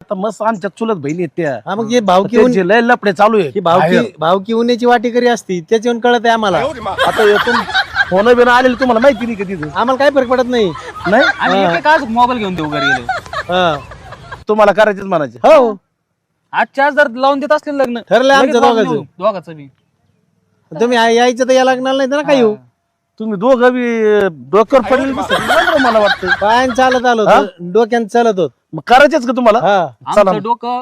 आता मस्त आमच्या चुलत बहिणी आहेत त्या. हा मग हे भावकी त्यांचे लय लपडे चालू आहे. ही भावकी उन्याची वाटी करी असती त्याच्यावरून कळत आहे आम्हाला. आता यातून फोन बिन आलेले तुम्हाला माहिती नाही कधी आम्हाला काही फरक पडत नाही. नाही आम्ही एक आज मोबाईल घेऊन देऊ घरी गेलो. हा. तुम्हाला करायचेच म्हणायचे. हो आजच्या आज जर लावून देत असले लग्न ठरलंय आमचं लगेच लावून दोघांचं. देऊ, दोघांचं बी. तुम्ही यायचं तर या लागणार नाही ना काही. तुम्ही दोघं बी डोक्यावर पडलेले दिसत नाही मला वाटतं. पायान चालत आलो होतो, डोक्यान चालत होत. मग करायचेच का तुम्हाला? हा आमचं डोकं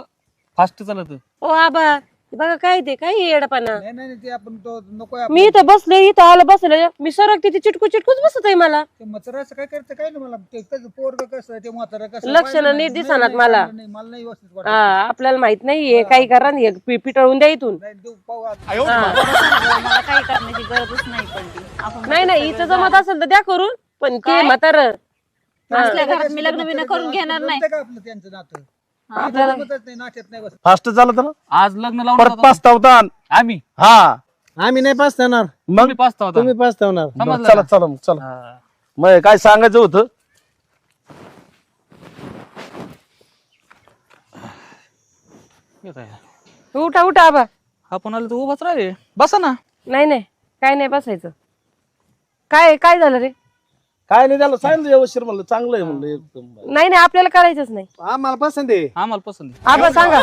फास्ट चालत. ओ आबा बघा काय ते काय येडपणा. नाही नाही ते आपण तो नको मी इथं बसले इथं आलं बसले मी सरकते ती चिटकू चिटकूच बसत आहे मला. ते मचराचं काय करतं काय नाही मला ते त्याचं पोरग कसं ते म्हातारं कसं लक्षणं नीट दिसणार मला. नाही मला नाही व्यवस्थित वाटत. हा आपल्याला माहित नाहीये काही करा नाही पिटळून द्या इथून. नाही देऊ पाहू आता. मला काही करण्याची गरजच नाही पडली. आपण नाही नाही इथं जमत असेल तर द्या करून पण ते म्हातार असल्या घरात मी लग्न बिग्न करून घेणार नाही. जमतं का आपलं त्यांचं नातं आपल्याला जमतच नाही नाट्यात नाही बस. फास्ट झालं तर ना आज लग्न लावून परत पाचतावता आम्ही हा आम्ही नाही पाचतावणार, मग पाचता होता. तुम्ही पाचतावणार. समजलं चला का? चला मग चला. हा. मग काय सांगायचं होतं. येत आहे. उठा उठा आबा. आपण आलो तर उभाच राहिले. बसा ना. नाही नाही काय नाही बसायचं. काय काय झालं रे. काय नाही त्याला सांगितलं व्यवस्थित म्हणलं चांगलं आहे म्हणलं एकदम. नाही नाही आपल्याला करायचंच नाही. आम्हाला पसंत आहे. आम्हाला पसंत आहे. आबा सांगा